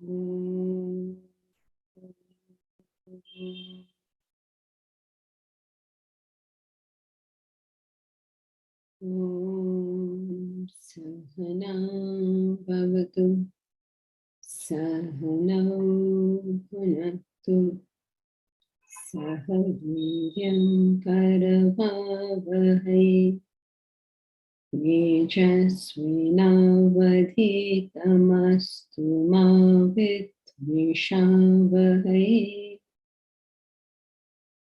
Om Sahana Bhavatu Sahana Bhunaktu Sahaviryam Karavavahai Tejasvinavadhitamastu ma vidvishavahai.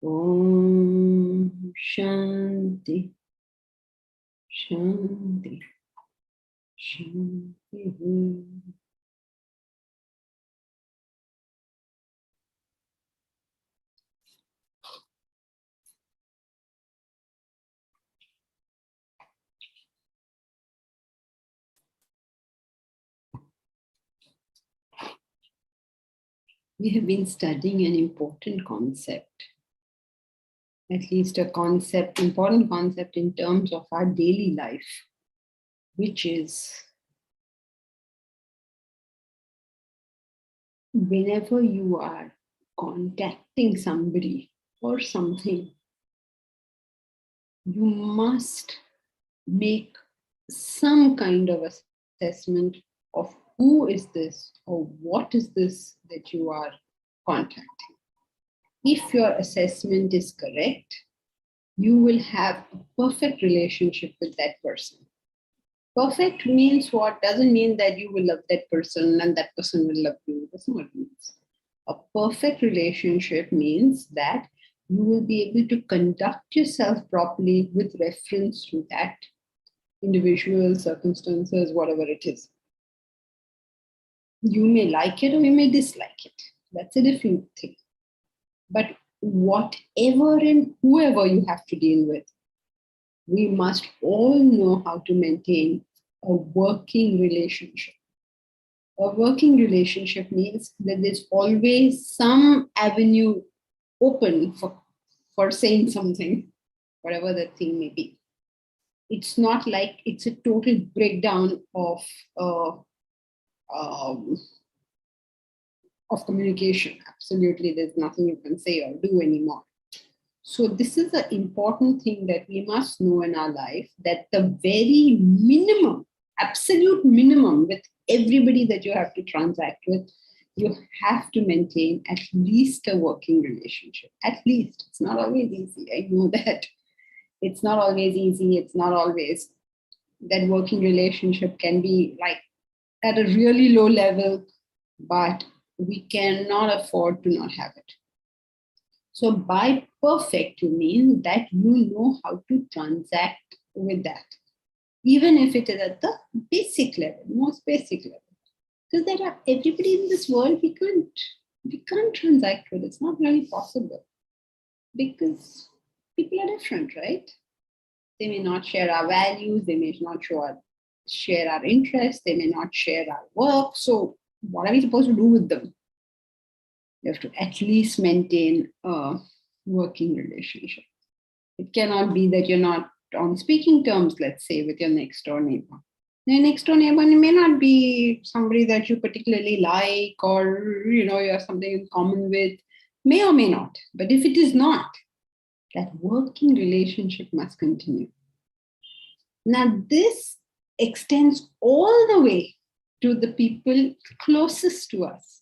Om Shanti Shanti Shanti. We have been studying an important concept, at least a concept, important concept in terms of our daily life, which is whenever you are contacting somebody or something, you must make some kind of assessment of who is this or what is this that you are contacting. If your assessment is correct, you will have a perfect relationship with that person. Perfect means what? Doesn't mean that you will love that person and that person will love you. That's not what it means. A perfect relationship means that you will be able to conduct yourself properly with reference to that individual, circumstances, whatever it is. You may like it or you may dislike it. That's a different thing. But whatever and whoever you have to deal with, we must all know how to maintain a working relationship. A working relationship means that there's always some avenue open for saying something, whatever that thing may be. It's not like it's a total breakdown um, of communication. Absolutely, there's nothing you can say or do anymore. So this is an important thing that we must know in our life, that the very minimum, absolute minimum with everybody that you have to transact with, you have to maintain at least a working relationship. At least. It's not always easy. I know that. It's not always easy. It's not always that working relationship can be like at a really low level, but we cannot afford to not have it. So by perfect, you mean that you know how to transact with that, even if it is at the basic level, most basic level. Because there are everybody in this world we can't transact with. It's not really possible because people are different, right? They may not share our values. They may not share our interests. They may not share our work. So what are we supposed to do with them? You have to at least maintain a working relationship. It cannot be that you're not on speaking terms, let's say, with your next door neighbor. Your next door neighbor may not be somebody that you particularly like, or you have something in common with, may or may not. But if it is not, that working relationship must continue. Now, this extends all the way to the people closest to us,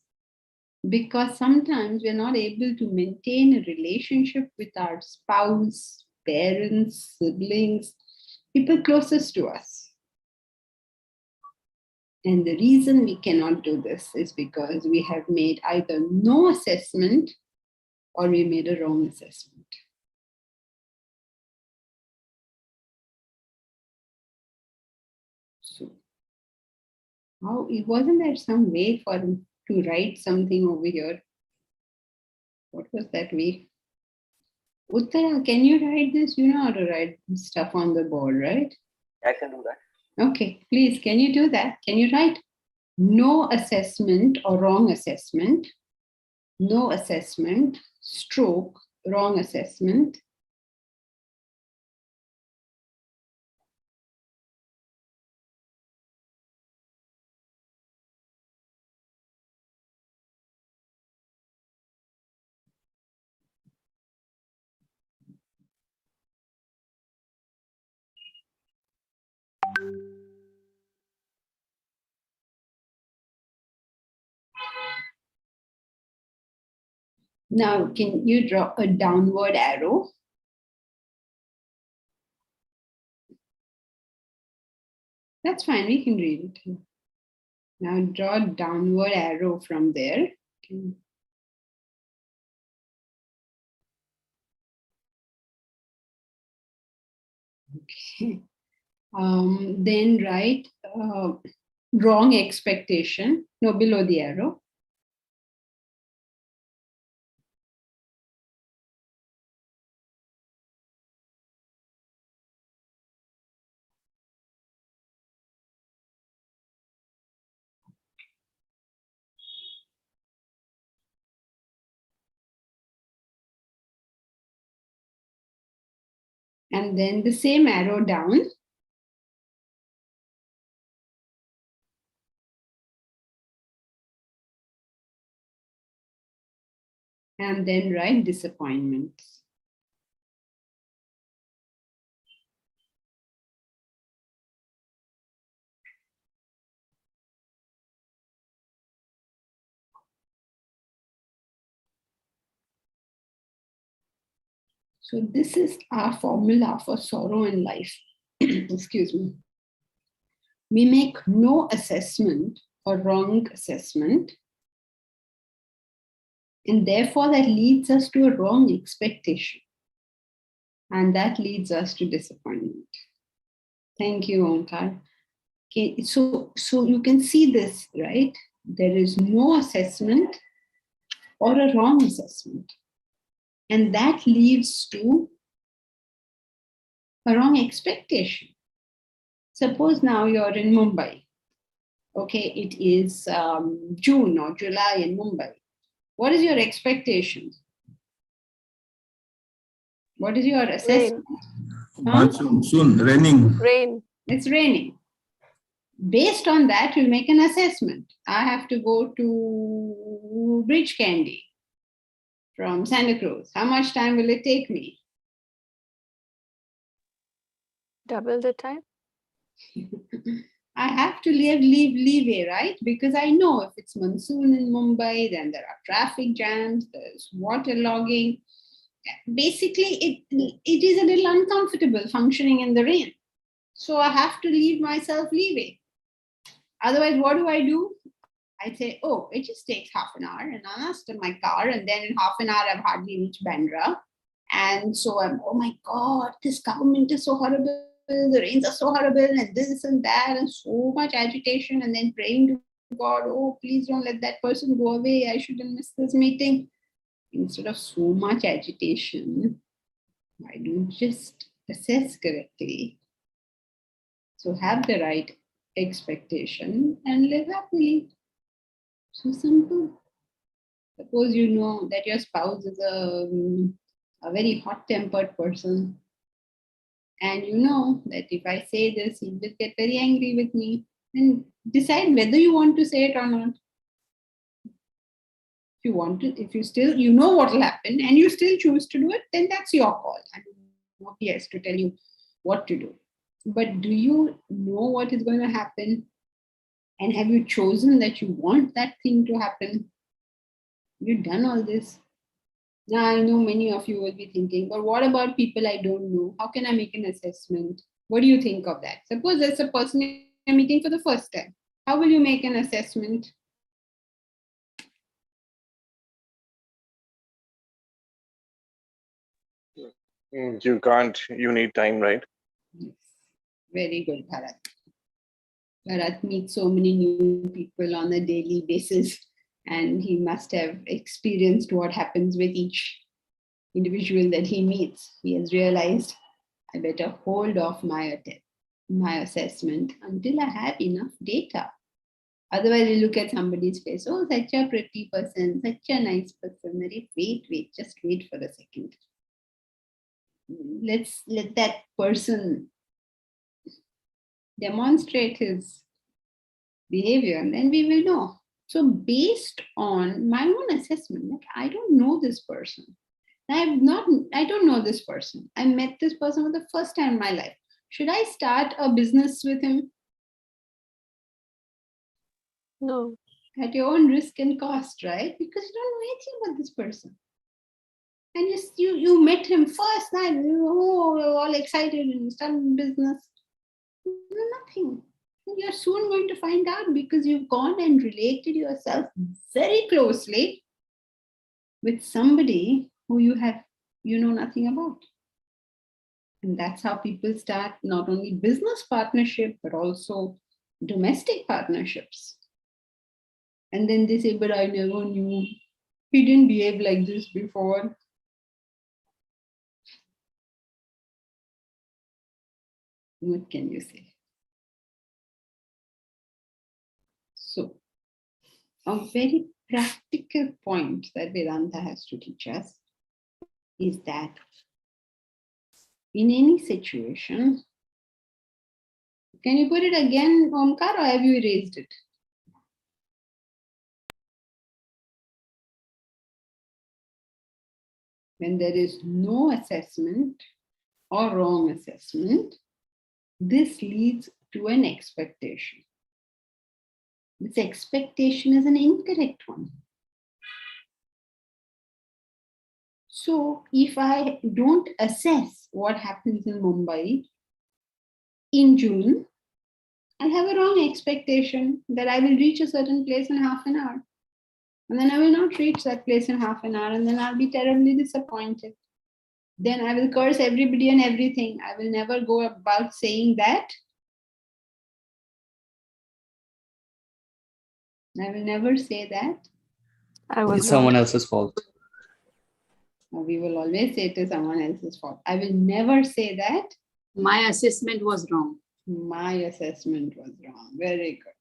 because sometimes we're not able to maintain a relationship with our spouse, parents, siblings, people closest to us. And the reason we cannot do this is because we have made either no assessment or we made a wrong assessment. So, wasn't there some way for him to write something over here? What was that way? Uttara, can you write this? You know how to write stuff on the board, right? I can do that. Okay, please, can you do that? Can you write no assessment or wrong assessment, no assessment, stroke, wrong assessment, Now, can you draw a downward arrow? That's fine, we can read it. Now draw a downward arrow from there. Okay. Then write wrong expectation, no, below the arrow. And then the same arrow down. And then write disappointments. So this is our formula for sorrow in life. Excuse me. We make no assessment or wrong assessment. And therefore that leads us to a wrong expectation. And that leads us to disappointment. Thank you, Omkar. Okay, so you can see this, right? There is no assessment or a wrong assessment. And that leads to a wrong expectation. Suppose now you're in Mumbai. Okay, it is June or July in Mumbai. What is your expectation? What is your assessment? Monsoon, soon, raining. Rain. It's raining. Based on that, you make an assessment. I have to go to Bridge Candy from Santa Cruz. How much time will it take me? Double the time. I have to leave leeway, right? Because I know if it's monsoon in Mumbai, then there are traffic jams, there's water logging. Basically, it is a little uncomfortable functioning in the rain. So I have to leave myself leeway. Otherwise, what do? I say, oh, it just takes half an hour, and I'm in my car, and then in half an hour, I've hardly reached Bandra. And so I'm, oh my God, this government is so horrible. The rains are so horrible, and this and that, and so much agitation, and then praying to God, oh, please don't let that person go away. I shouldn't miss this meeting. Instead of so much agitation, why don't you just assess correctly? So have the right expectation and live happily. So simple. Suppose you know that your spouse is a very hot-tempered person, and you know that if I say this, he will get very angry with me, and decide whether you want to say it or not. If you want to, if you still, you know what will happen, and you still choose to do it, then that's your call. I mean, nobody has to tell you what to do. But do you know what is going to happen? And have you chosen that you want that thing to happen? You've done all this. Now, I know many of you will be thinking, but what about people I don't know? How can I make an assessment? What do you think of that? Suppose there's a person you're meeting for the first time. How will you make an assessment? You can't, you need time, right? Yes. Very good, Bharat. Bharat meets so many new people on a daily basis, and he must have experienced what happens with each individual that he meets. He has realized, I better hold off my assessment until I have enough data. Otherwise, you look at somebody's face, oh, such a pretty person, such a nice person. Wait, just wait for a second. Let's let that person demonstrate his behavior, and then we will know. So based on my own assessment, like I don't know this person. I don't know this person. I met this person for the first time in my life. Should I start a business with him? No. At your own risk and cost, right? Because you don't know anything about this person. And you met him first night, you're all excited and starting business. Nothing. You're soon going to find out because you've gone and related yourself very closely with somebody who you know nothing about. And that's how people start not only business partnership, but also domestic partnerships. And then they say, but I never knew. He didn't behave like this before. What can you say? So, a very practical point that Vedanta has to teach us is that in any situation, can you put it again, Omkar, or have you erased it? When there is no assessment or wrong assessment, this leads to an expectation. This expectation is an incorrect one. So if I don't assess what happens in Mumbai in June, I'll have a wrong expectation that I will reach a certain place in half an hour. And then I will not reach that place in half an hour, and then I'll be terribly disappointed. Then I will curse everybody and everything. I will never go about saying that. I will never say that. It's someone else's fault. We will always say it is someone else's fault. I will never say that. My assessment was wrong. My assessment was wrong. Very good.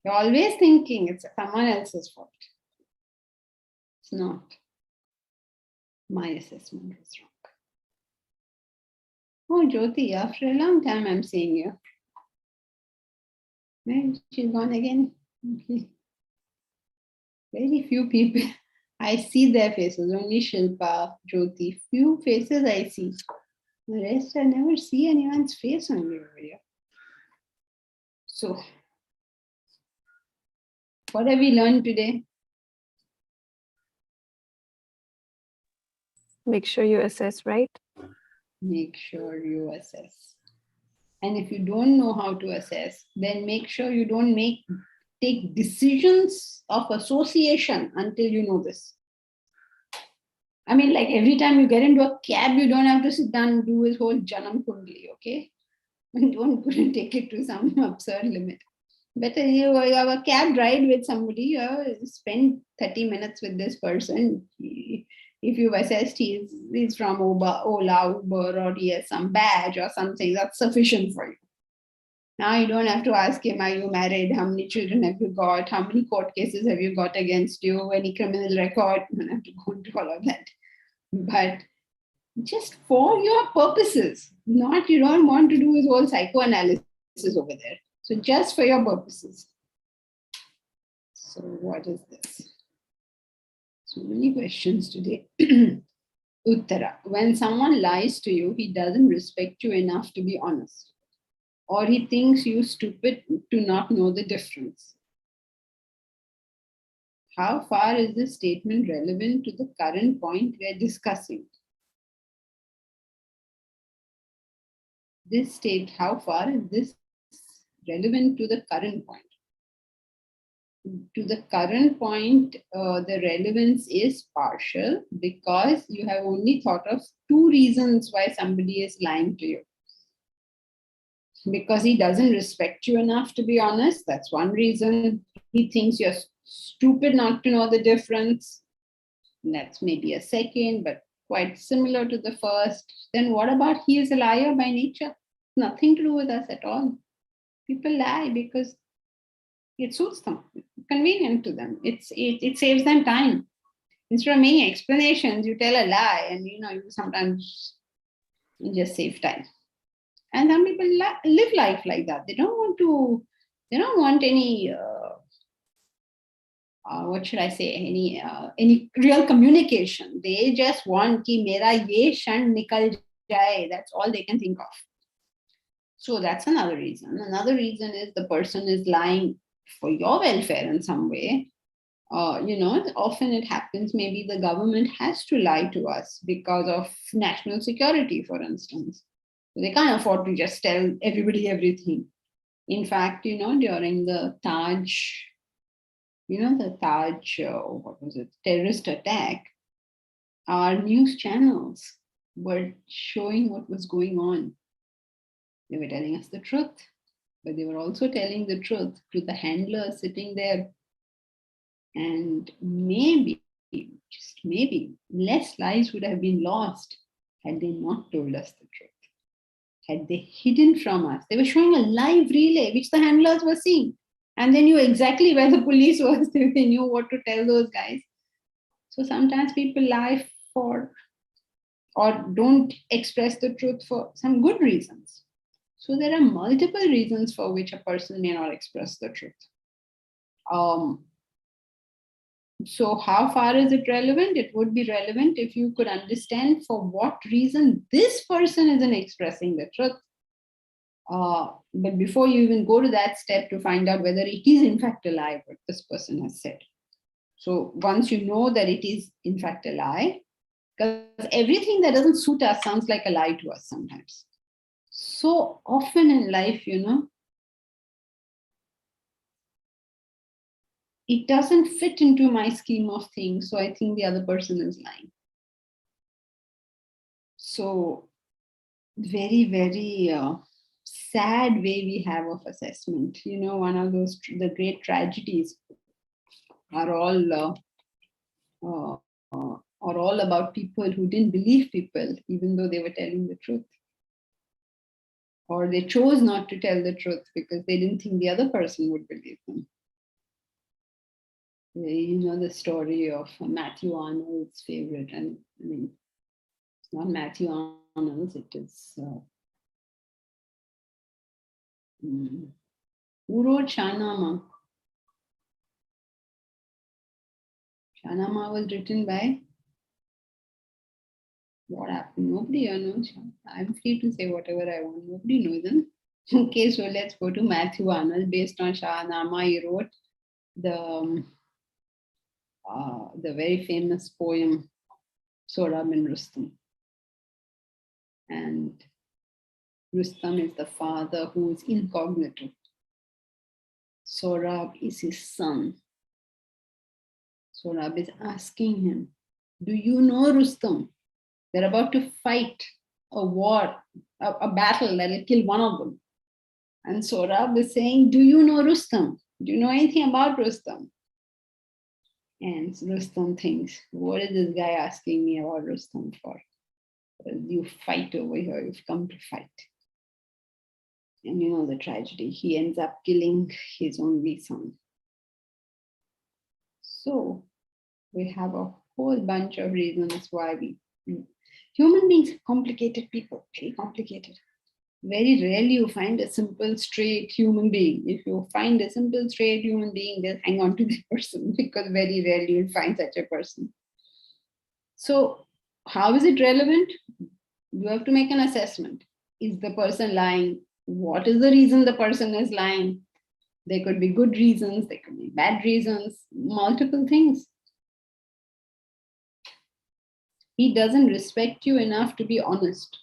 You're always thinking it's someone else's fault. It's not. My assessment was wrong. Oh, Jyoti, after a long time I'm seeing you. Well, she's gone again. Okay. Very few people. I see their faces. Only Shilpa, Jyoti. Few faces I see. The rest I never see anyone's face only over here. So, what have we learned today? Make sure you assess, right? Make sure you assess. And if you don't know how to assess, then make sure you don't take decisions of association until you know this. I mean, like every time you get into a cab, you don't have to sit down and do his whole Janam Kundli, okay? And don't take it to some absurd limit. Better you have a cab ride with somebody, you spend 30 minutes with this person. If you've assessed he's from Ola, Uber, or he has some badge or something, that's sufficient for you. Now you don't have to ask him, are you married? How many children have you got? How many court cases have you got against you? Any criminal record? You don't have to go into all of that. But just for your purposes, not you don't want to do his whole psychoanalysis over there. So just for your purposes. So what is this? So many questions today. Uttara. When someone lies to you, he doesn't respect you enough to be honest. Or he thinks you stupid to not know the difference. How far is this statement relevant to the current point we are discussing? How far is this relevant to the current point? To the current point, the relevance is partial because you have only thought of two reasons why somebody is lying to you. Because he doesn't respect you enough to be honest, that's one reason. He thinks you're stupid not to know the difference. That's maybe a second, but quite similar to the first. Then what about he is a liar by nature? Nothing to do with us at all. People lie because it suits them, convenient to them. It saves them time. Instead of making explanations, you tell a lie, and you sometimes you just save time. And some people live life like that. They don't want any what should I say, any real communication. They just want ki mera ye shan nikal jaye. That's all they can think of. So that's another reason. Another reason is the person is lying for your welfare in some way. Often it happens, maybe the government has to lie to us because of national security, for instance. They can't afford to just tell everybody everything. In fact, during the Taj, what was it, terrorist attack, our news channels were showing what was going on. They were telling us the truth, but they were also telling the truth to the handler sitting there. And maybe, just maybe, less lives would have been lost had they not told us the truth. Had they hidden from us. They were showing a live relay, which the handlers were seeing. And they knew exactly where the police was. They knew what to tell those guys. So sometimes people lie for or don't express the truth for some good reasons. So there are multiple reasons for which a person may not express the truth. So how far is it relevant? It would be relevant if you could understand for what reason this person isn't expressing the truth. But before you even go to that step to find out whether it is in fact a lie, what this person has said. So once you know that it is in fact a lie, because everything that doesn't suit us sounds like a lie to us sometimes. So often in life, it doesn't fit into my scheme of things. So I think the other person is lying. So very, very sad way we have of assessment. One of those, the great tragedies are all about people who didn't believe people, even though they were telling the truth. Or they chose not to tell the truth because they didn't think the other person would believe them. The story of Matthew Arnold's favorite, and I mean, it's not Matthew Arnold's, it is, who wrote Shahnama? Shahnama was written by, what happened? Nobody knows. I'm free to say whatever I want. Nobody knows them. Okay, so let's go to Matthew Arnold. Based on Shahnama, he wrote the very famous poem Sorab and Rustam. And Rustam is the father who is incognito. Sorab is his son. Sorab is asking him, do you know Rustam? They're about to fight a war, a battle that will kill one of them. And Sorab is saying, do you know Rustam? Do you know anything about Rustam? And Rustam thinks, what is this guy asking me about Rustam for? You fight over here, you've come to fight. And the tragedy, he ends up killing his only son. So we have a whole bunch of reasons why human beings are complicated people, very complicated. Very rarely you find a simple, straight human being. If you find a simple, straight human being, just hang on to that person, because very rarely you'll find such a person. So how is it relevant? You have to make an assessment. Is the person lying? What is the reason the person is lying? There could be good reasons, there could be bad reasons, multiple things. He doesn't respect you enough to be honest.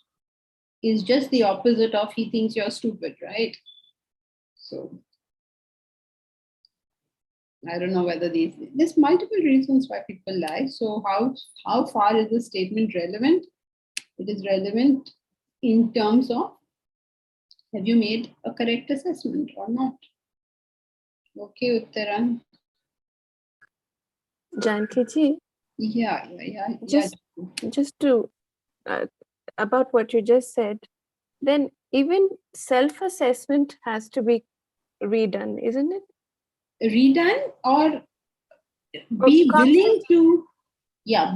Is just the opposite of he thinks you're stupid, right? So I don't know whether there's multiple reasons why people lie. So how far is the statement relevant? It is relevant in terms of, have you made a correct assessment or not? Okay, Uttaran. Janki-ji, Yeah. just to about what you just said, then even self-assessment has to be redone, isn't it? Redone or be willing to,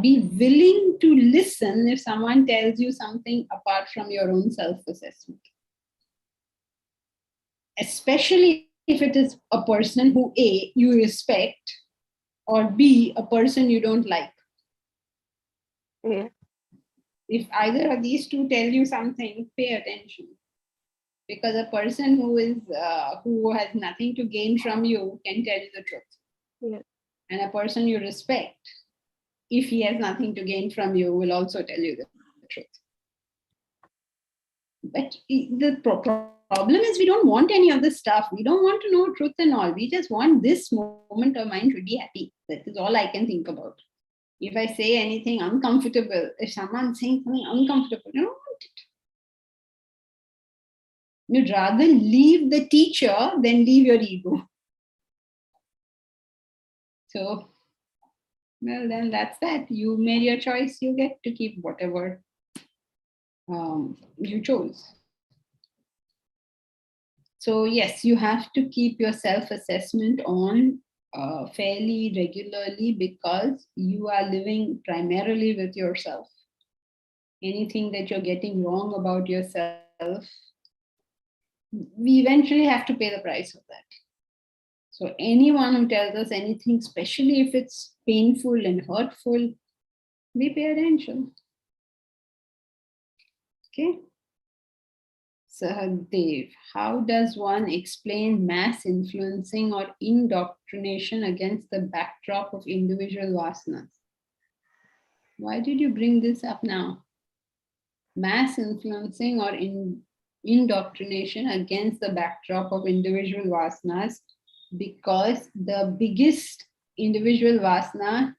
be willing to listen if someone tells you something apart from your own self-assessment. Especially if it is a person who A, you respect, or B, a person you don't like. Yeah. If either of these two tell you something, pay attention. Because a person who has nothing to gain from you can tell you the truth. Yeah. And a person you respect, if he has nothing to gain from you, will also tell you the truth. But the problem is we don't want any of this stuff. We don't want to know truth and all. We just want this moment of mind to be happy. That is all I can think about. If I say anything uncomfortable, if someone's saying something uncomfortable, I don't want it. You'd rather leave the teacher than leave your ego. So, well, then that's that. You made your choice. You get to keep whatever you chose. So yes, you have to keep your self-assessment on fairly regularly, because you are living primarily with yourself. Anything that you're getting wrong about yourself, we eventually have to pay the price of that. So anyone who tells us anything, especially if it's painful and hurtful, we pay attention. Okay. Sahadev, how does one explain mass influencing or indoctrination against the backdrop of individual vasanas? Why did you bring this up now? Mass influencing or indoctrination against the backdrop of individual vasanas, because the biggest individual vasana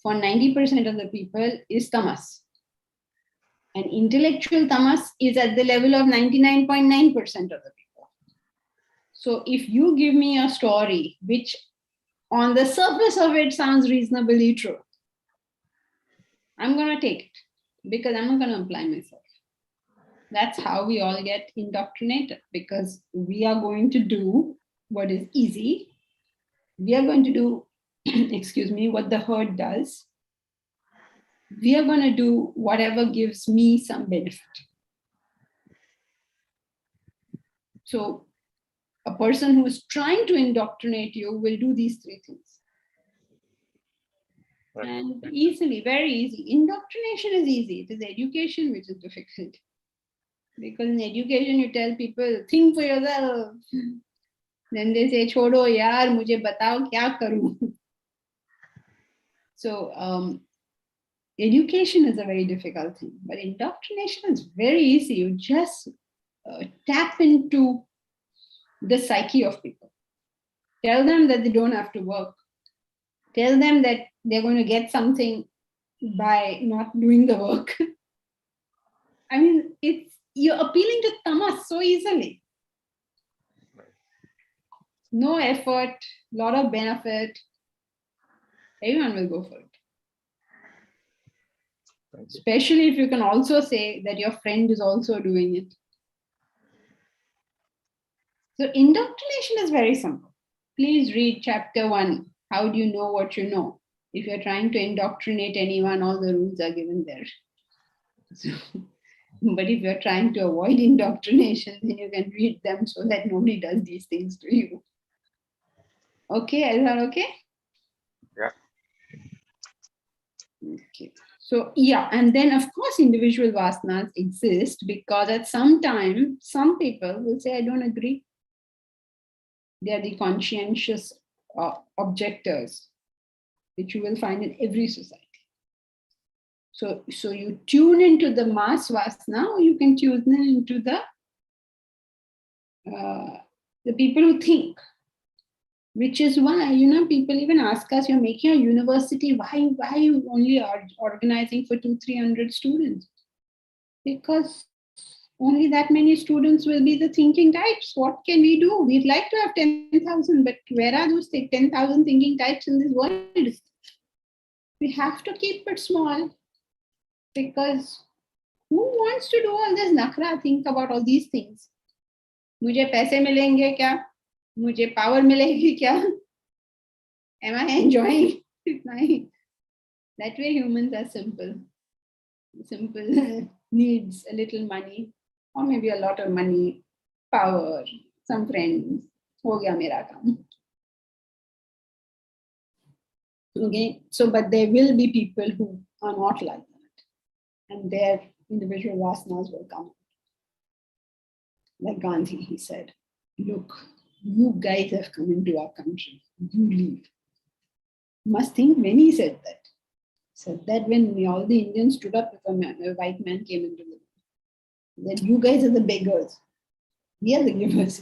for 90% of the people is tamas. And intellectual tamas is at the level of 99.9% of the people. So if you give me a story which on the surface of it sounds reasonably true, I'm going to take it, because I'm not going to apply myself. That's how we all get indoctrinated, because we are going to do what is easy. We are going to do, excuse me, what the herd does. We are going to do whatever gives me some benefit. So a person who is trying to indoctrinate you will do these three things. Right. And easily, very easy. Indoctrination is easy. It is education which is difficult. Because in education, you tell people, think for yourself. Then they say, chodo yaar, mujhe batao kya karu. So education is a very difficult thing, but indoctrination is very easy. You just tap into the psyche of people. Tell them that they don't have to work. Tell them that they're going to get something by not doing the work. I mean, you're appealing to tamas so easily. No effort, lot of benefit. Everyone will go for it. Especially if you can also say that your friend is also doing it. So indoctrination is very simple. Please read chapter 1. How do you know what you know? If you're trying to indoctrinate anyone, all the rules are given there. So, but if you're trying to avoid indoctrination, then you can read them so that nobody does these things to you. Okay, is that okay? Yeah. Okay. So yeah, and then of course individual vasanas exist, because at some time, some people will say, I don't agree. They are the conscientious objectors, which you will find in every society. So you tune into the mass vasana, or you can tune into the people who think. Which is why, people even ask us, you're making a university, why you only are organizing for 200-300 students? Because only that many students will be the thinking types. What can we do? We'd like to have 10,000, but where are those 10,000 thinking types in this world? We have to keep it small, because who wants to do all this nakra, think about all these things? Mujhe paise milenge kya? Mujhe power milegi kya? Am I enjoying it? That way humans are simple. Simple needs a little money, or maybe a lot of money, power, some friends. Ho gaya mera kaam. Okay, so but there will be people who are not like that, and their individual vasanas will come. Like Gandhi, he said, look, you guys have come into our country, you leave. Must think when he said that. Said that when all the Indians stood up, if a white man came into the room. That you guys are the beggars. We are the givers.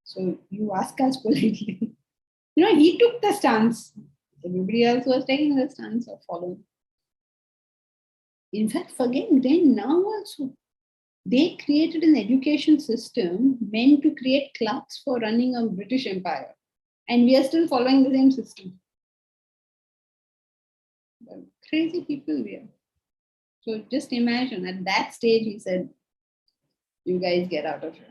So you ask us politely. He took the stance. Everybody else was taking the stance of following. In fact, forget then, now also, they created an education system meant to create clerks for running a British Empire. And we are still following the same system. Crazy people we are. So just imagine, at that stage, he said, you guys get out of here.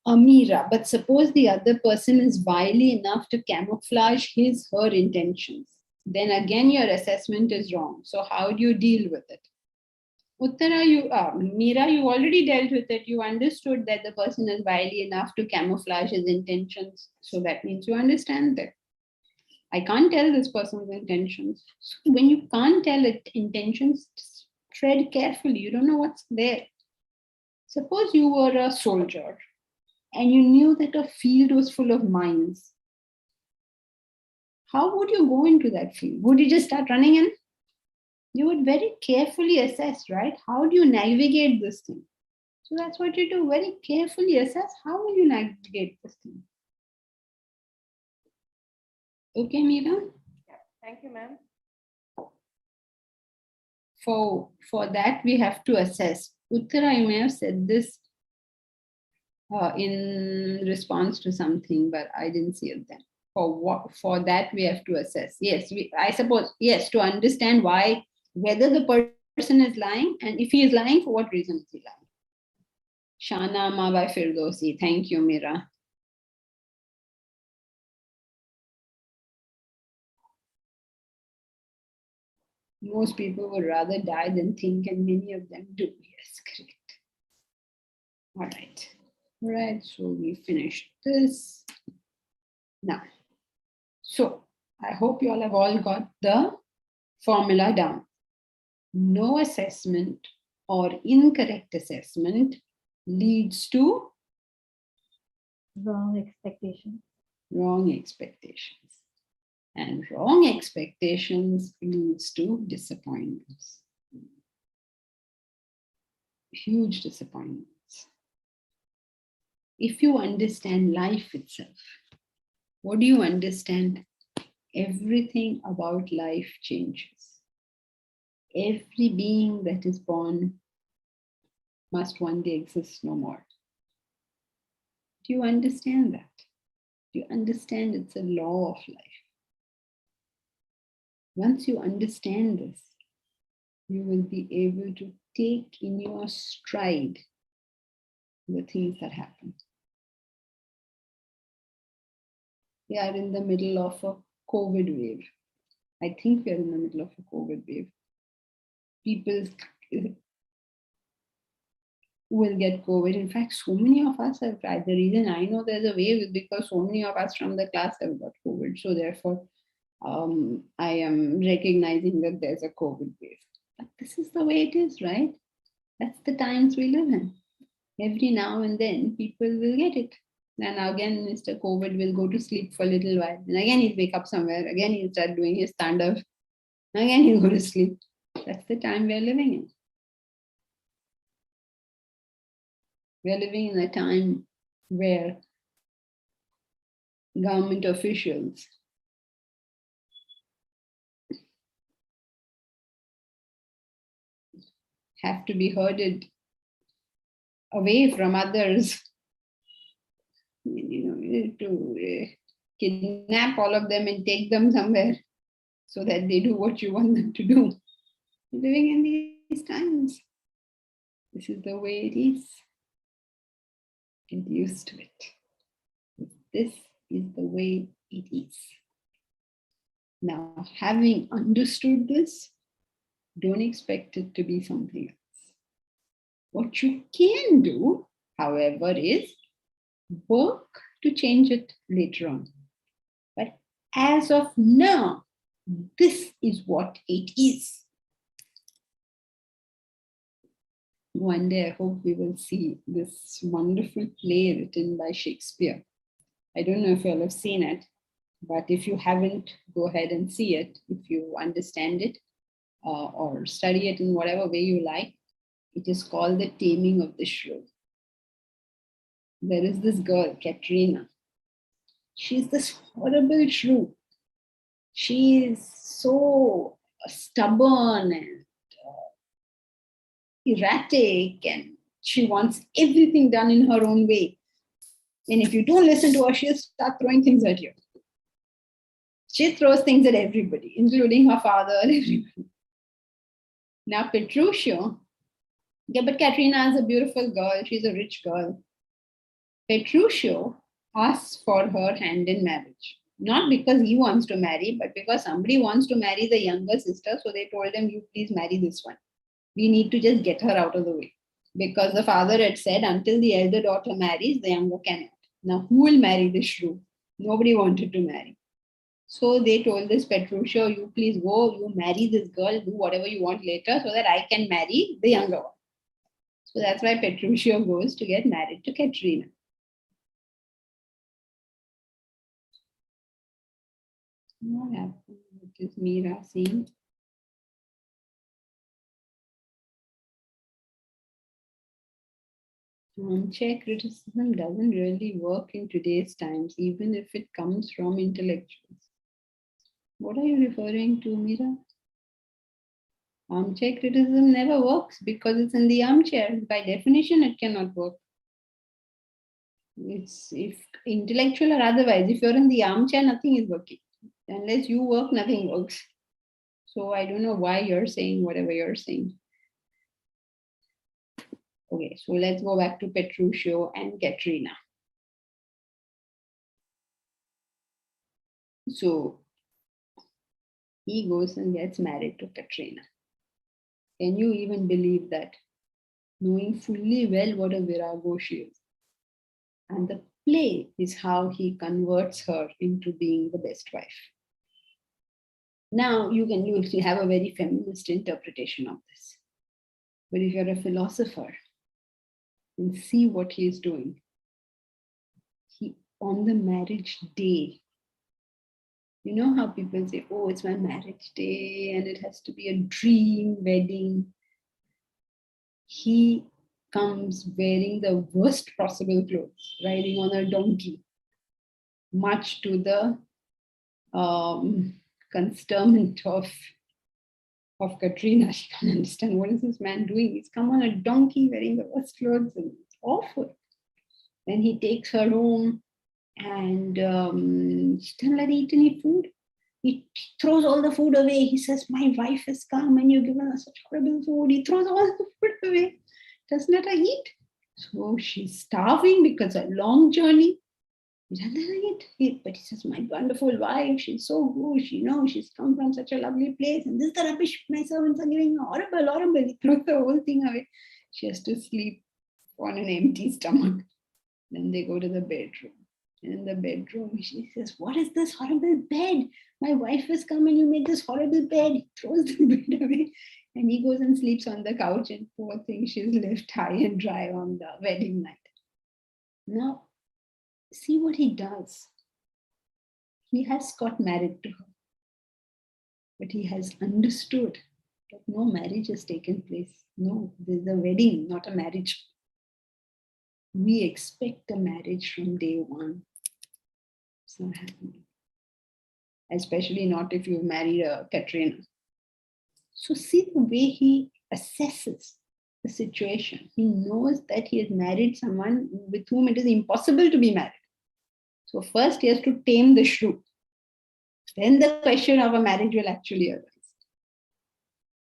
Amira, but suppose the other person is wily enough to camouflage her intentions. Then again, your assessment is wrong. So how do you deal with it? Uttara, Meera, you already dealt with it. You understood that the person is wily enough to camouflage his intentions. So that means you understand that. I can't tell this person's intentions. So when you can't tell it intentions, just tread carefully. You don't know what's there. Suppose you were a soldier and you knew that a field was full of mines. How would you go into that field? Would you just start running in? You would very carefully assess, right? How do you navigate this thing? So that's what you do. Very carefully assess how will you navigate this thing. Okay, Meera? Yeah. Thank you, ma'am. For that, we have to assess. Uttara, you may have said this in response to something, but I didn't see it then. For that, we have to assess. Yes, I suppose, yes, to understand whether the person is lying, and if he is lying, for what reason is he lying? Shana Ma by Firdausi. Thank you, Meera. Most people would rather die than think, and many of them do. Yes, correct. All right. All right, so we finished this. Now, so I hope you all have got the formula down. No assessment or incorrect assessment leads to wrong expectations. Wrong expectations. And wrong expectations leads to disappointments. Huge disappointments. If you understand life itself, what do you understand? Everything about life changes. Every being that is born must one day exist no more. Do you understand that? Do you understand it's a law of life? Once you understand this, you will be able to take in your stride the things that happen. We are in the middle of a COVID wave. I think we are in the middle of a COVID wave. People will get COVID. In fact, so many of us have tried. The reason I know there's a wave is because so many of us from the class have got COVID. So therefore, I am recognizing that there's a COVID wave. But this is the way it is, right? That's the times we live in. Every now and then, people will get it. And again, Mr. COVID will go to sleep for a little while. And again, he'll wake up somewhere. Again, he'll start doing his stand-up. Again, he'll go to sleep. That's the time we're living in. We're living in a time where government officials have to be herded away from others, to kidnap all of them and take them somewhere so that they do what you want them to do. We're living in these times. This is the way it is. Get used to it. This is the way it is. Now, having understood this, don't expect it to be something else. What you can do, however, is work to change it later on. But as of now, this is what it is. One day, I hope we will see this wonderful play written by Shakespeare I don't know if you all have seen it, but if you haven't, go ahead and see it. If you understand it or study it in whatever way you like, it is called The Taming of the Shrew. There is this girl, Katrina. She's this horrible shrew. She is so stubborn and erratic, and she wants everything done in her own way. And if you don't listen to her, she'll start throwing things at you. She throws things at everybody, including her father and everybody. Now, Petruchio, yeah, but Katrina is a beautiful girl. She's a rich girl. Petruchio asks for her hand in marriage. Not because he wants to marry, but because somebody wants to marry the younger sister. So they told him, you please marry this one. We need to just get her out of the way. Because the father had said, until the elder daughter marries, the younger cannot. Now, who will marry this shrew? Nobody wanted to marry. So they told this Petruchio, you please go, you marry this girl, do whatever you want later so that I can marry the younger one. So that's why Petruchio goes to get married to Katrina. What happened? What is Meera saying? Armchair criticism doesn't really work in today's times, even if it comes from intellectuals. What are you referring to, Meera? Armchair criticism never works because it's in the armchair. By definition, it cannot work. It's if intellectual or otherwise, if you're in the armchair, nothing is working. Unless you work, nothing works. So I don't know why you're saying whatever you're saying. Okay, so let's go back to Petruchio and Katrina. So he goes and gets married to Katrina. Can you even believe that? Knowing fully well what a virago she is. And the play is how he converts her into being the best wife. Now you have a very feminist interpretation of this. But if you're a philosopher, and see what he is doing. He, on the marriage day, you know how people say, oh, it's my marriage day and it has to be a dream wedding. He comes wearing the worst possible clothes, riding on a donkey, much to the consternment of Katrina. She can't understand, what is this man doing? He's come on a donkey wearing the worst clothes, and it's awful. Then he takes her home and she doesn't let her eat any food. He throws all the food away. He says, my wife has come and you've given her such horrible food. He throws all the food away. Doesn't let her eat. So she's starving because a long journey. He doesn't let her eat. But he says, my wonderful wife, she's so good. She's come from such a lovely place. And this is the rubbish my servants are giving her. Horrible, horrible. He throws the whole thing away. She has to sleep on an empty stomach. Then they go to the bedroom. And in the bedroom, she says, what is this horrible bed? My wife has come and you made this horrible bed. He throws the bed away and he goes and sleeps on the couch, and poor thing, she's left high and dry on the wedding night. Now, see what he does. He has got married to her, but he has understood that no marriage has taken place. No, there's a wedding, not a marriage. We expect a marriage from day one. It's not happening. Especially not if you've married a Katrina. So see the way he assesses the situation. He knows that he has married someone with whom it is impossible to be married. So first he has to tame the shrew. Then the question of a marriage will actually arise.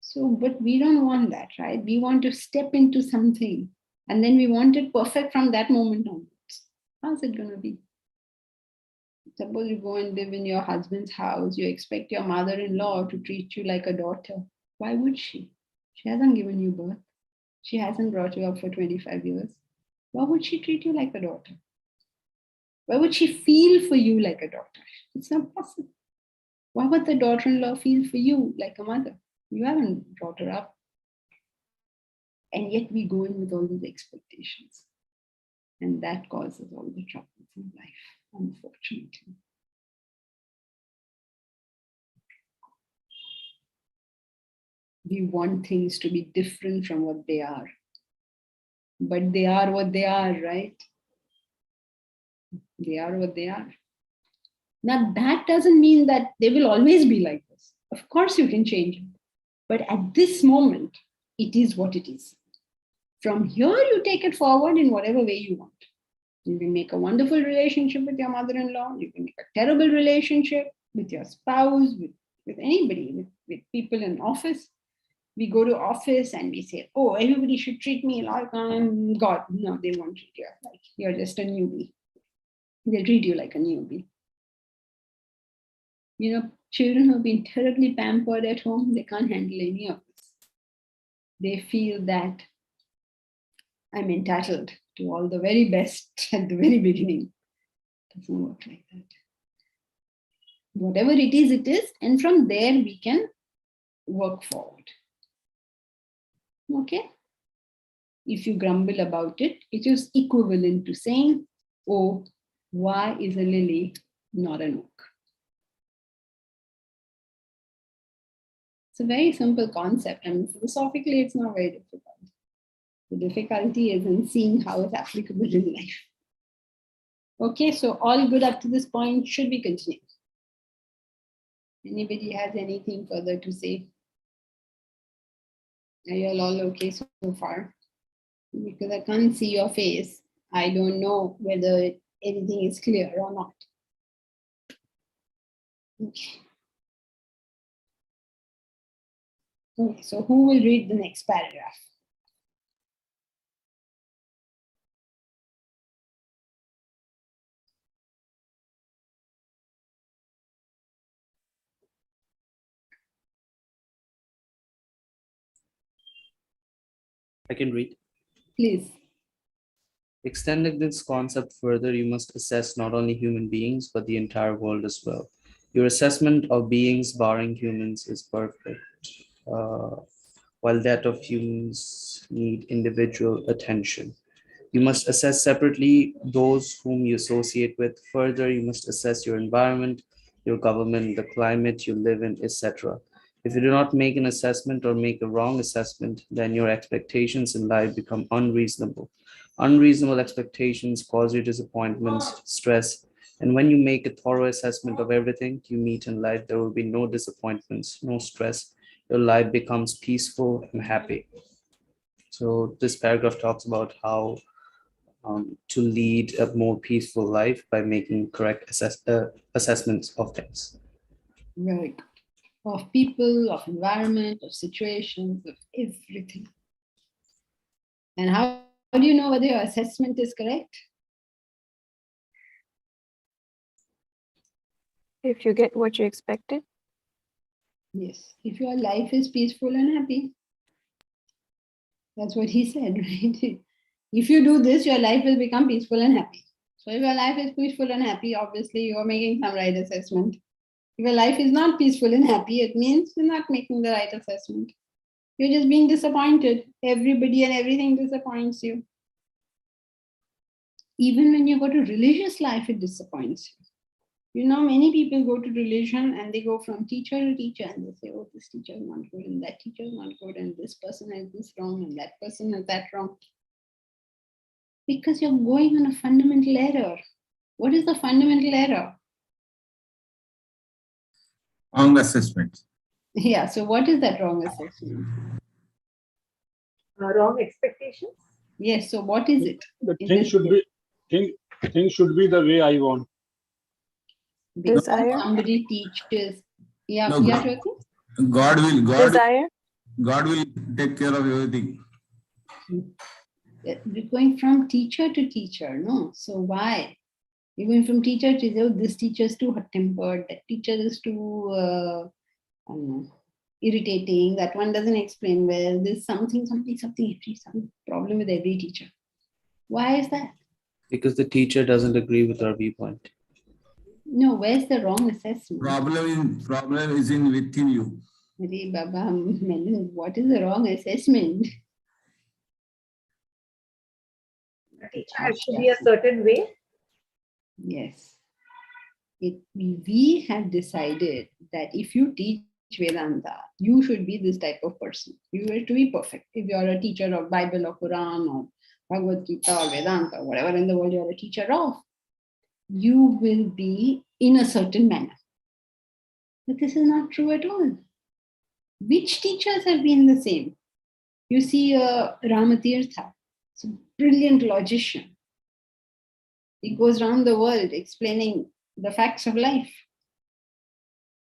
So, but we don't want that, right? We want to step into something and then we want it perfect from that moment onwards. How's it going to be? Suppose you go and live in your husband's house, you expect your mother-in-law to treat you like a daughter. Why would she? She hasn't given you birth. She hasn't brought you up for 25 years. Why would she treat you like a daughter? Why would she feel for you like a daughter? It's not possible. Why would the daughter-in-law feel for you like a mother? You haven't brought her up. And yet we go in with all these expectations. And that causes all the troubles in life. unfortunately. We want things to be different from what they are. But they are what they are, right? They are what they are. Now, that doesn't mean that they will always be like this. Of course, you can change it. But at this moment, it is what it is. From here, you take it forward in whatever way you want. You can make a wonderful relationship with your mother-in-law. You can make a terrible relationship with your spouse, with anybody, with people in office. We go to office and we say, oh, everybody should treat me like I'm God. No, they won't treat you like you're just a newbie. They'll treat you like a newbie. You know, children who have been terribly pampered at home, they can't handle any of this. They feel that I'm entitled to all the very best at the very beginning. It doesn't work like that. Whatever it is, and from there we can work forward. Okay? If you grumble about it, it is equivalent to saying, oh, why is a lily not an oak? It's a very simple concept. I mean, philosophically, it's not very difficult. The difficulty is in seeing how it's applicable in life. Okay, so all good up to this point. Should we continue? Anybody has anything further to say? Are you all okay so far? Because I can't see your face. I don't know whether anything is clear or not. Okay. Okay, so who will read the next paragraph? I can read. Please. Extending this concept further, you must assess not only human beings, but the entire world as well. Your assessment of beings, barring humans, is perfect, while that of humans need individual attention. You must assess separately those whom you associate with. Further, you must assess your environment, your government, the climate you live in, etc. If you do not make an assessment or make a wrong assessment, then your expectations in life become unreasonable. Unreasonable expectations cause you disappointments, stress, and when you make a thorough assessment of everything you meet in life, there will be no disappointments, no stress. Your life becomes peaceful and happy. So this paragraph talks about how to lead a more peaceful life by making correct assessments of things. Very good. Of people, of environment, of situations, of everything. And how do you know whether your assessment is correct? If you get what you expected. Yes. If your life is peaceful and happy. That's what he said, right? If you do this, your life will become peaceful and happy. So if your life is peaceful and happy, obviously you are making some right assessment. If your life is not peaceful and happy, it means you're not making the right assessment. You're just being disappointed. Everybody and everything disappoints you. Even when you go to religious life, it disappoints you. You know, many people go to religion and they go from teacher to teacher and they say, oh, this teacher is not good and that teacher is not good and this person has this wrong and that person has that wrong. Because you're going on a fundamental error. What is the fundamental error? Wrong assessment. Yeah, so what is that wrong assessment? Wrong expectations. Yes, so what is it? The thing should be the way I want. Because Desire. somebody teaches. Yeah, No, yeah, Jyoti? God will take care of everything. We're going from teacher to teacher, no? So why? You're going from teacher to teacher. This teacher is too hot-tempered. That teacher is too, I don't know, irritating. That one doesn't explain well. There's some problem with every teacher. Why is that? Because the teacher doesn't agree with our viewpoint. No, where's the wrong assessment? Problem is in within you. Hare Baba, Menon, what is the wrong assessment? Teacher has to be a certain way. Yes. We have decided that if you teach Vedanta, you should be this type of person. You have to be perfect. If you are a teacher of Bible or Quran or Bhagavad Gita or Vedanta, whatever in the world you are a teacher of, you will be in a certain manner. But this is not true at all. Which teachers have been the same? You see Ramatirtha, it's a brilliant logician. He goes around the world explaining the facts of life.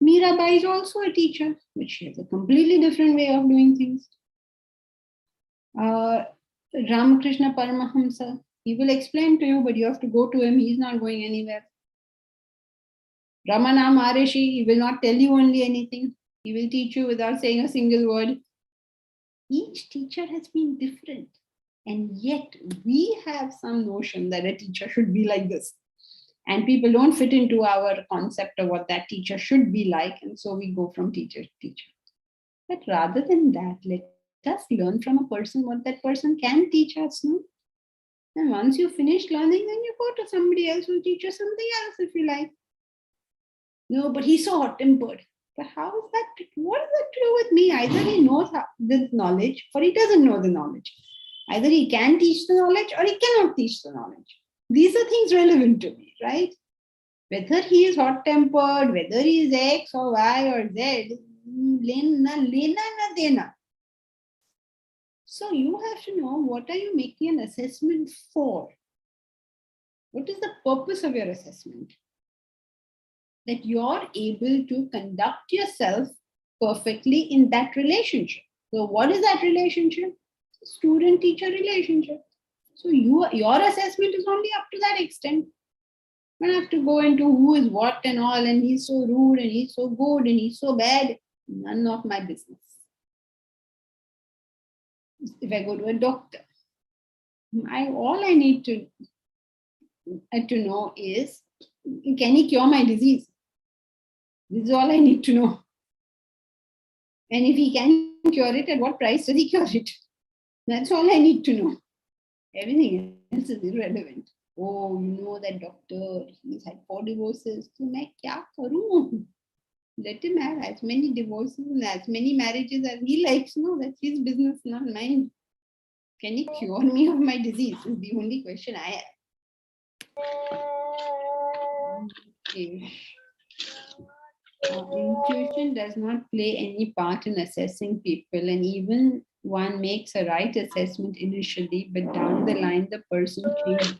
Mirabai is also a teacher, but she has a completely different way of doing things. Ramakrishna Paramahamsa, he will explain to you, but you have to go to him. He's not going anywhere. Ramana Maharishi, he will not tell you only anything. He will teach you without saying a single word. Each teacher has been different. And yet we have some notion that a teacher should be like this. And people don't fit into our concept of what that teacher should be like. And so we go from teacher to teacher. But rather than that, let us learn from a person what that person can teach us. No? And once you finish learning, then you go to somebody else who will teach you something else if you like. No, but he's so hot-tempered. But how is that? What does that do with me? Either he knows the knowledge or he doesn't know the knowledge. Either he can teach the knowledge or he cannot teach the knowledge. These are things relevant to me, right? Whether he is hot-tempered, whether he is X or Y or Z, lena na dena. So you have to know, what are you making an assessment for? What is the purpose of your assessment? That you're able to conduct yourself perfectly in that relationship. So what is that relationship? Student-teacher relationship. So your assessment is only up to that extent. You don't have to go into who is what and all, and he's so rude and he's so good and he's so bad. None of my business. If I go to a doctor, all I need to know is, can he cure my disease? This is all I need to know. And if he can cure it, at what price does he cure it? That's all I need to know. Everything else is irrelevant. Oh, you know that doctor, he's had 4 divorces. So मैं क्या करूं? Let him have as many divorces and as many marriages as he likes. No, that's his business, not mine. Can he cure me of my disease? Is the only question I have. Okay. Intuition does not play any part in assessing people, and even one makes a right assessment initially, but down the line the person changes.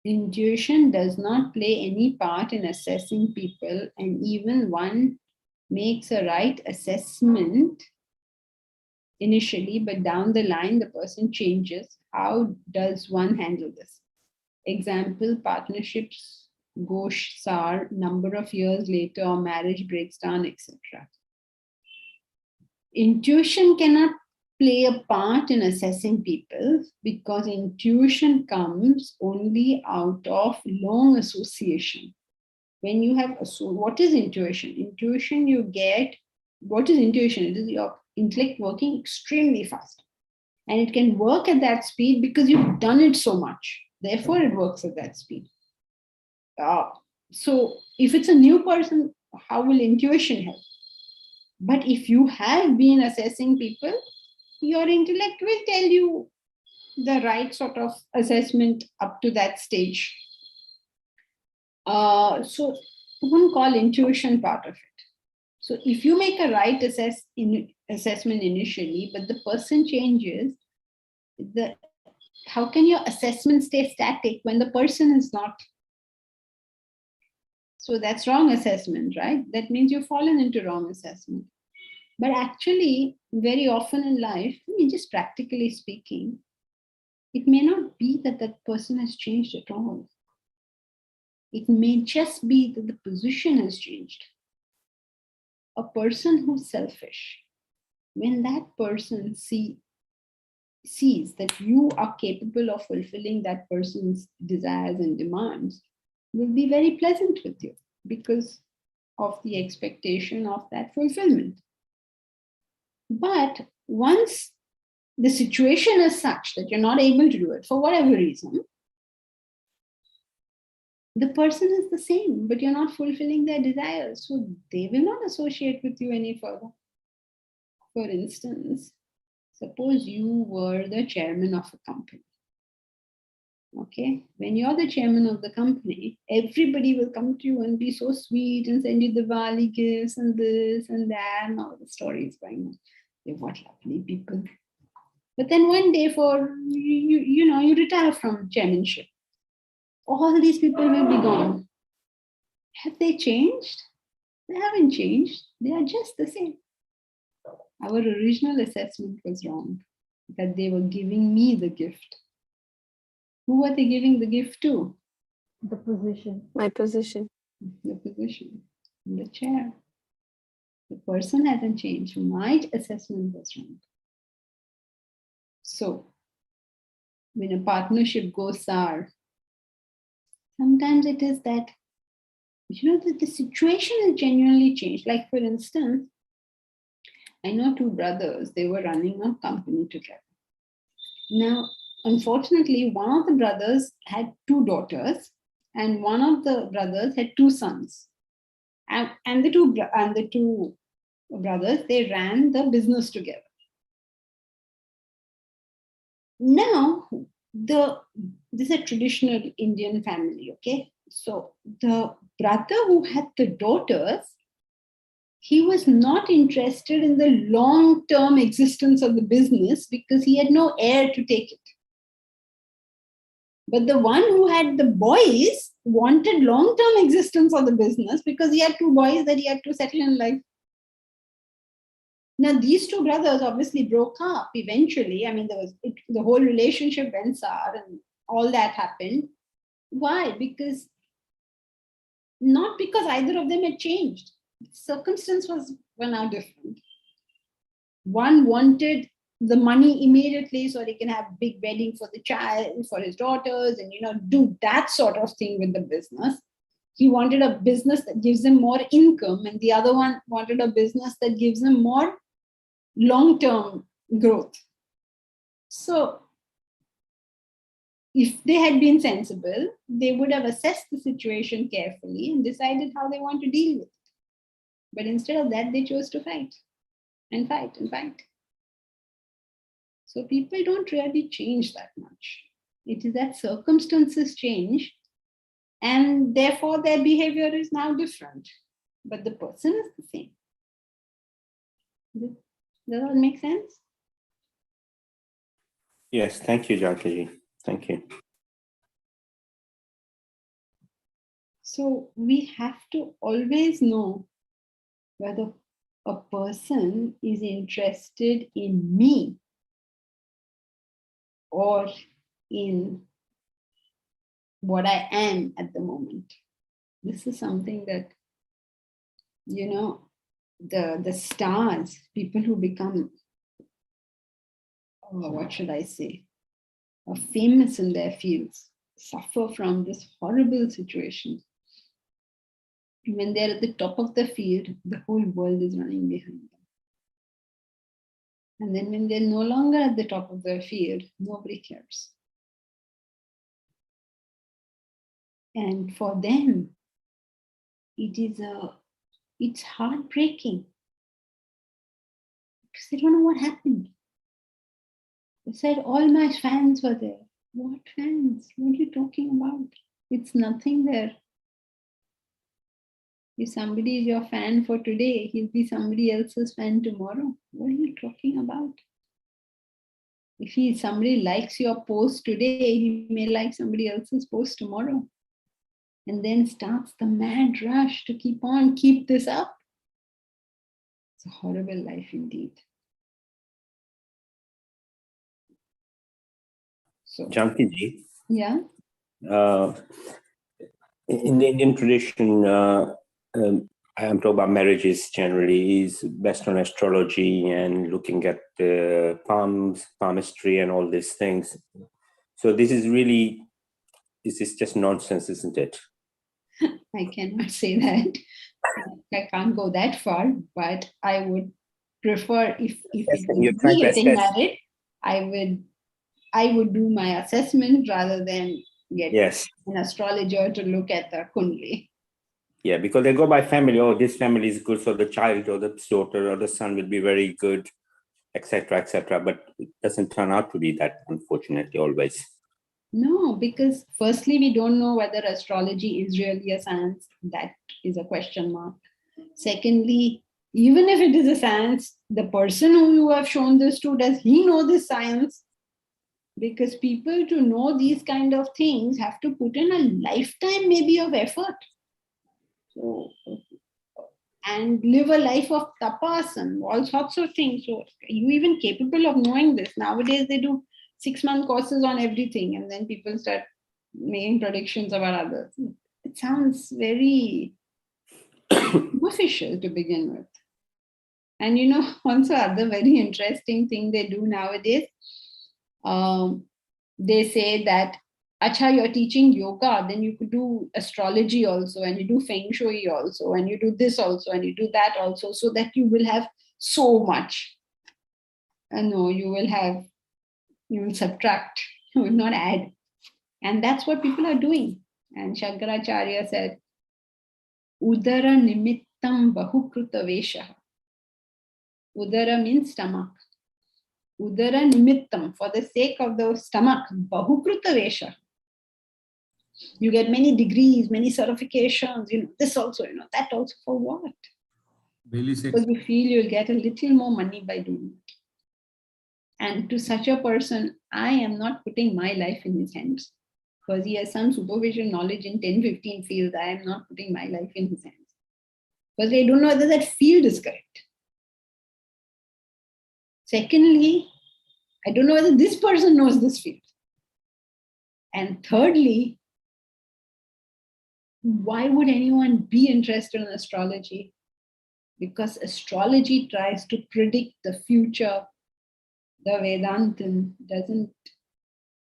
Intuition does not play any part in assessing people, and even one makes a right assessment initially, but down the line the person changes. How does one handle this? Example, partnerships go sour, number of years later, or marriage breaks down, etc. Intuition cannot play a part in assessing people because intuition comes only out of long association. When you have, what is intuition? Intuition you get, what is intuition? It is your intellect working extremely fast. And it can work at that speed because you've done it so much. Therefore, it works at that speed. So if it's a new person, how will intuition help? But if you have been assessing people, your intellect will tell you the right sort of assessment up to that stage. So we wouldn't call intuition part of it. So if you make a right assessment initially, but the person changes, how can your assessment stay static when the person is not? So that's wrong assessment, right? That means you've fallen into wrong assessment. But actually, very often in life, I mean, just practically speaking, it may not be that that person has changed at all. It may just be that the position has changed. A person who's selfish, when that person sees that you are capable of fulfilling that person's desires and demands, will be very pleasant with you because of the expectation of that fulfillment. But once the situation is such that you're not able to do it for whatever reason, the person is the same, but you're not fulfilling their desires. So they will not associate with you any further. For instance, suppose you were the chairman of a company. Okay, when you're the chairman of the company, everybody will come to you and be so sweet and send you the Diwali gifts and this and that and all the stories going on. They're what lovely people. But then one day, you retire from chairmanship. All these people will be gone. Have they changed? They haven't changed. They are just the same. Our original assessment was wrong, that they were giving me the gift. Who were they giving the gift to? The position. My position. The position, the chair. The person hasn't changed. My assessment was wrong. So, when a partnership goes sour, sometimes it is that, that the situation has genuinely changed. Like, for instance, I know two brothers, they were running a company together. Now, unfortunately, one of the brothers had two daughters, and one of the brothers had two sons. And the two brothers, they ran the business together. Now, this is a traditional Indian family, okay? So the brother who had the daughters, he was not interested in the long-term existence of the business because he had no heir to take it. But the one who had the boys wanted long-term existence of the business because he had two boys that he had to settle in life. Now, these two brothers obviously broke up eventually. I mean, the whole relationship went sour and all that happened. Why? Not because either of them had changed. Circumstances were now different. One wanted the money immediately so he can have a big wedding for the child, for his daughters, and do that sort of thing with the business. He wanted a business that gives him more income, and the other one wanted a business that gives him more long-term growth. So if they had been sensible, they would have assessed the situation carefully and decided how they want to deal with it. But instead of that, they chose to fight and fight and fight. So people don't really change that much. It is that circumstances change, and therefore their behavior is now different. But the person is the same. Does that all make sense? Yes, thank you, Jankaji. Thank you. So we have to always know whether a person is interested in me or in what I am at the moment. This is something that, the stars, people who become, what should I say, famous in their fields, suffer from this horrible situation. When they're at the top of the field, the whole world is running behind them. And then when they're no longer at the top of their field, nobody cares. And for them, it's heartbreaking because they don't know what happened. They said, all my fans were there. What fans? What are you talking about? It's nothing there. If somebody is your fan for today, he'll be somebody else's fan tomorrow. What are you talking about? If somebody likes your post today, he may like somebody else's post tomorrow. And then starts the mad rush to keep this up. It's a horrible life indeed. So, Jankaji, yeah. In the Indian tradition, I am talking about marriages generally, is based on astrology and looking at palmistry and all these things. So this is just nonsense, isn't it? I cannot say that. I can't go that far, but I would prefer, if it You're was trying me to getting assess. married, I would do my assessment rather than get Yes. an astrologer to look at the kundli. Yeah, because they go by family. Oh, this family is good, so the child or the daughter or the son will be very good, etc., etc. But it doesn't turn out to be that, unfortunately, always. No, because firstly, we don't know whether astrology is really a science. That is a question mark. Secondly, even if it is a science, the person who you have shown this to, does he know this science? Because people to know these kind of things have to put in a lifetime maybe of effort. So, and live a life of tapas and all sorts of things. So, are you even capable of knowing this? Nowadays, they do 6-month courses on everything, and then people start making predictions about others. It sounds very superficial to begin with. And also other very interesting thing they do nowadays, they say that, acha, you're teaching yoga, then you could do astrology also, and you do feng shui also, and you do this also, and you do that also, so that you will have so much. And no, you will subtract, you will not add. And that's what people are doing. And Shankaracharya said, Udara nimittam bahukruta vesha. Udara means stomach. Udara nimittam, for the sake of the stomach, bahukruta vesha. You get many degrees, many certifications, this also, that also, for what? Daily sex. Because you feel you'll get a little more money by doing it. And to such a person, I am not putting my life in his hands. Because he has some superficial knowledge in 10, 15 fields, I am not putting my life in his hands. Because I don't know whether that field is correct. Secondly, I don't know whether this person knows this field. And thirdly, why would anyone be interested in astrology? Because astrology tries to predict the future. The Vedanta doesn't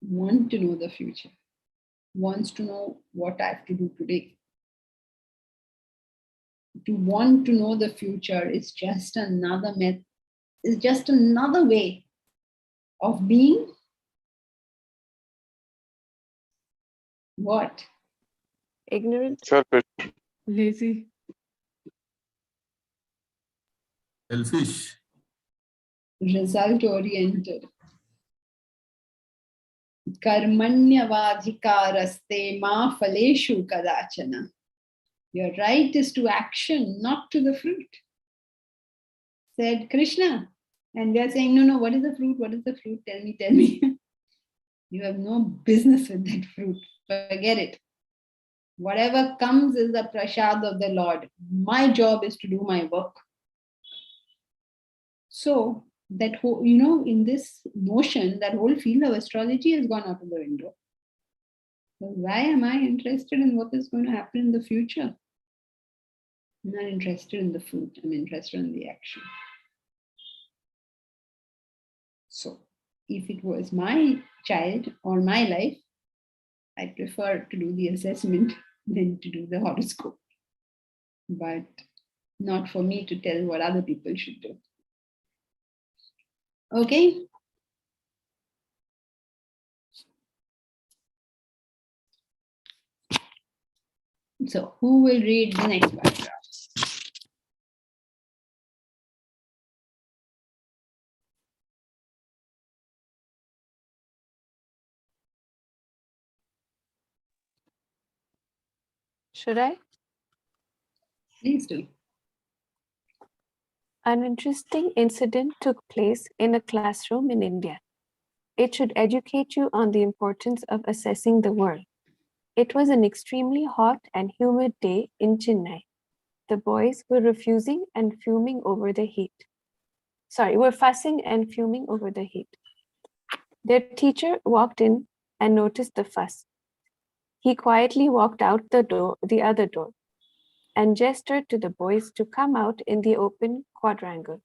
want to know the future, wants to know what I have to do today. To want to know the future is just another is just another way of being what? Ignorant. Selfish. Lazy. Selfish. Result oriented. Karmanyavadhikaraste ma phaleshu kadachana. Your right is to action, not to the fruit, said Krishna. And we are saying, no, what is the fruit? What is the fruit? Tell me. You have no business with that fruit. Forget it. Whatever comes is the prasad of the Lord. My job is to do my work. So that whole, in this notion, that whole field of astrology has gone out of the window. So why am I interested in what is going to happen in the future? I'm not interested in the fruit. I'm interested in the action. So if it was my child or my life, I prefer to do the assessment than to do the horoscope. But not for me to tell what other people should do. Okay? So who will read the next paragraph? Should I? Please do. An interesting incident took place in a classroom in India. It should educate you on the importance of assessing the world. It was an extremely hot and humid day in Chennai. The boys were refusing and fuming over the heat. Were fussing and fuming over the heat. Their teacher walked in and noticed the fuss. He quietly walked out the other door, and gestured to the boys to come out in the open quadrangle.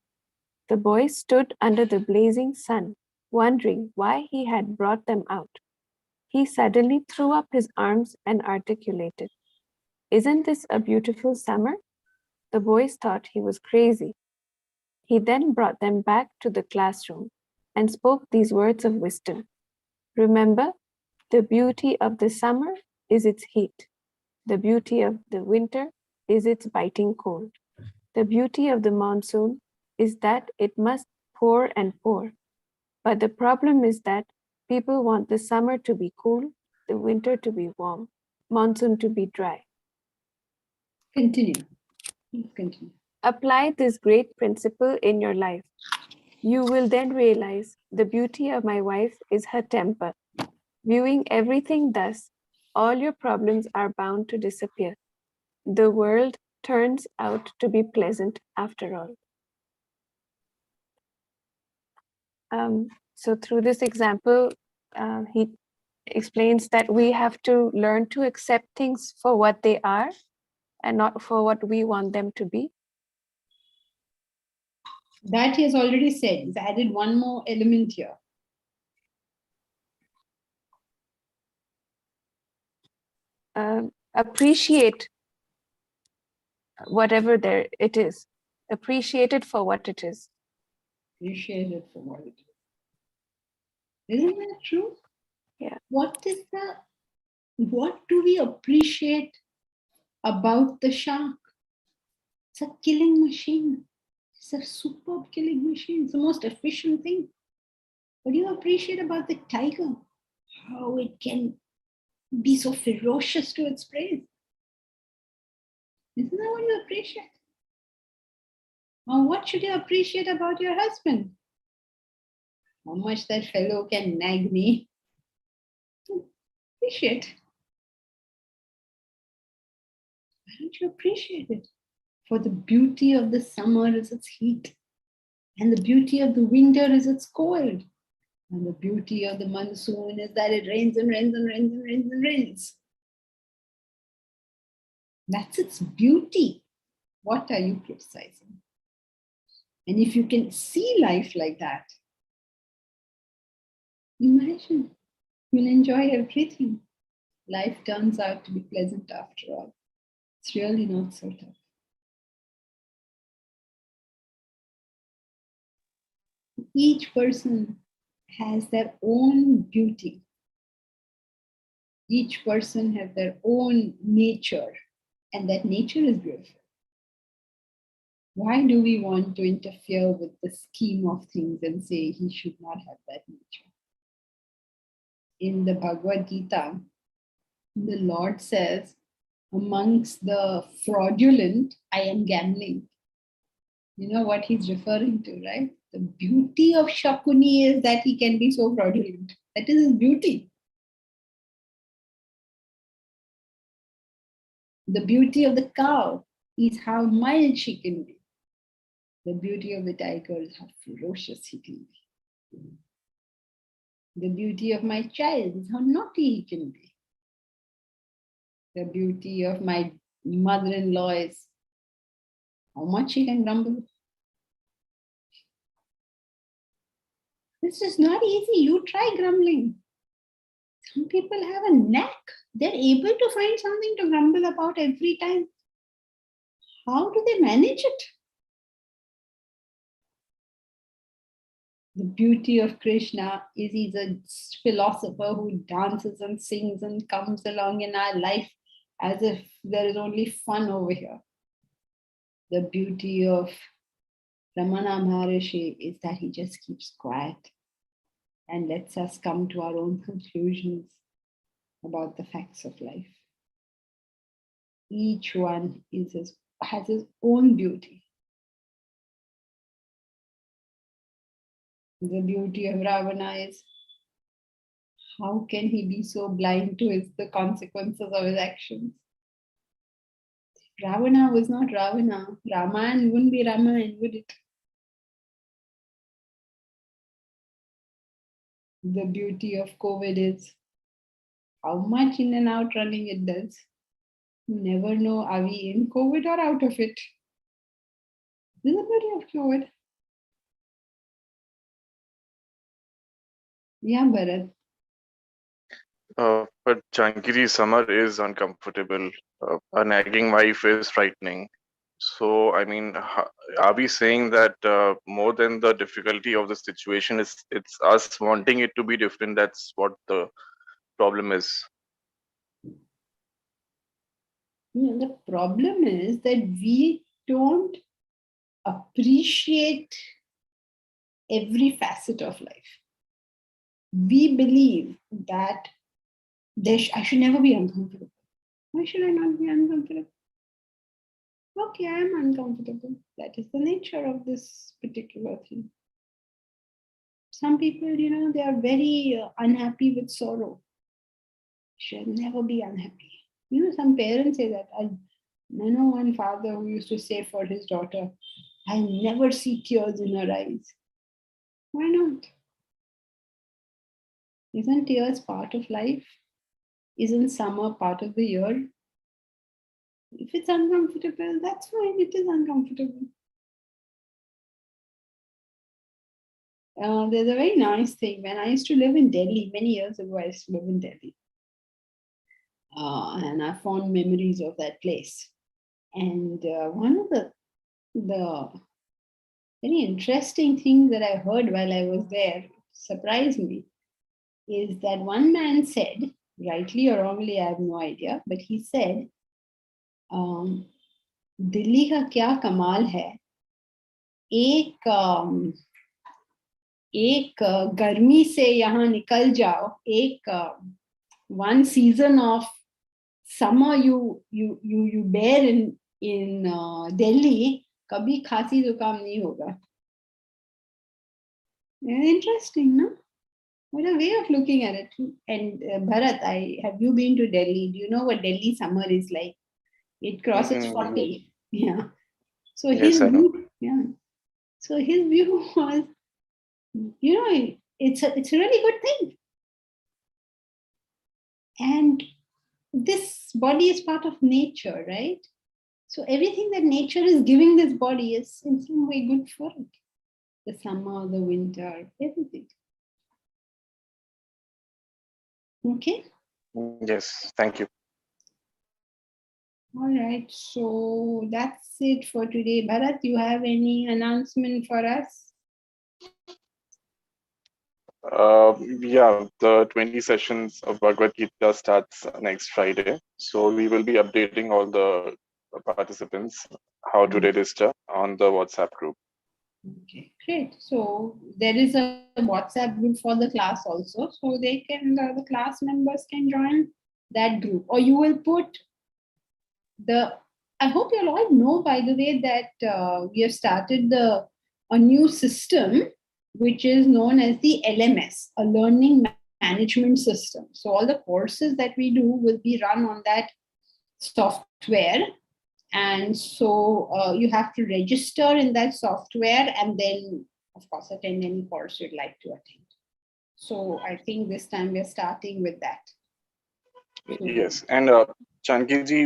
The boys stood under the blazing sun, wondering why he had brought them out. He suddenly threw up his arms and articulated, "Isn't this a beautiful summer?" The boys thought he was crazy. He then brought them back to the classroom and spoke these words of wisdom. Remember, the beauty of the summer is its heat. The beauty of the winter is its biting cold. The beauty of the monsoon is that it must pour and pour. But the problem is that people want the summer to be cool, the winter to be warm, monsoon to be dry. Continue. Please continue. Apply this great principle in your life. You will then realize the beauty of my wife is her temper. Viewing everything thus, all your problems are bound to disappear. The world turns out to be pleasant after all. So through this example, he explains that we have to learn to accept things for what they are and not for what we want them to be. That he has already said. He's added one more element here. Appreciate whatever there it is. Appreciate it for what it is. Appreciate it for what it is. Isn't that true? Yeah. What do we appreciate about the shark? It's a killing machine. It's a superb killing machine. It's the most efficient thing. What do you appreciate about the tiger? How it can be so ferocious to its prey. Isn't that what you appreciate? Or what should you appreciate about your husband? How much that fellow can nag me. Appreciate. Why don't you appreciate it? For the beauty of the summer is its heat, and the beauty of the winter is its cold, and the beauty of the monsoon is that it rains and rains and rains and rains and rains. That's its beauty. What are you criticizing? And if you can see life like that, imagine you'll enjoy everything. Life turns out to be pleasant after all. It's really not so tough. Each person has their own beauty. Each person has their own nature, and that nature is beautiful. Why do we want to interfere with the scheme of things and say he should not have that nature? In the Bhagavad Gita, the Lord says, amongst the fraudulent, I am gambling. You know what he's referring to, right? The beauty of Shakuni is that he can be so fraudulent. That is his beauty. The beauty of the cow is how mild she can be. The beauty of the tiger is how ferocious he can be. The beauty of my child is how naughty he can be. The beauty of my mother-in-law is how much he can grumble. This is not easy. You try grumbling. Some people have a knack. They're able to find something to grumble about every time. How do they manage it? The beauty of Krishna is he's a philosopher who dances and sings and comes along in our life as if there is only fun over here. The beauty of Ramana Maharishi is that he just keeps quiet and lets us come to our own conclusions about the facts of life. Each one has his own beauty. The beauty of Ravana is how can he be so blind to the consequences of his actions? Ravana was not Ravana. Ramayana wouldn't be Ramayana, would it? The beauty of COVID is how much in and out running it does. You never know, are we in COVID or out of it? This is the beauty of COVID. Yeah, Bharat. But Jankiri, summer is uncomfortable. A nagging wife is frightening. So, I mean, are we saying that more than the difficulty of the situation, it's us wanting it to be different? That's what the problem is. The problem is that we don't appreciate every facet of life. We believe that I should never be uncomfortable. Why should I not be uncomfortable? Okay, I am uncomfortable. That is the nature of this particular thing. Some people, they are very unhappy with sorrow. Should never be unhappy. Some parents say that. I know one father who used to say for his daughter, I never see tears in her eyes. Why not? Isn't tears part of life? Isn't summer part of the year? If it's uncomfortable, that's fine. It is uncomfortable. There's a very nice thing. When I used to live in Delhi, many years ago, I used to live in Delhi. And I fond memories of that place. And one of the very interesting things that I heard while I was there, surprised me, is that one man said, rightly or wrongly, I have no idea, but he said, Delhi का क्या कमाल है, एक गर्मी से यहाँ निकल जाओ, one season of summer you bear in Delhi, कभी खांसी जुकाम नहीं होगा. Interesting, no? What a way of looking at it. And Bharat, have you been to Delhi? Do you know what Delhi summer is like? It crosses 40. Yeah. So his view, So his view was, it's a really good thing. And this body is part of nature, right? So everything that nature is giving this body is in some way good for it. The summer, the winter, everything. Okay? Yes, thank you. All right, so that's it for today. Bharat, you have any announcement for us? Yeah, the 20 sessions of Bhagavad Gita starts next Friday. So we will be updating all the participants how to register on the WhatsApp group. Okay, great. So there is a WhatsApp group for the class also. So they can, the class members can join that group, or you will put I hope you'll all know, by the way, that we have started a new system, which is known as the LMS, a learning management system. So all the courses that we do will be run on that software. And so you have to register in that software and then, of course, attend any course you'd like to attend. So I think this time we're starting with that. Yes, and Janki ji,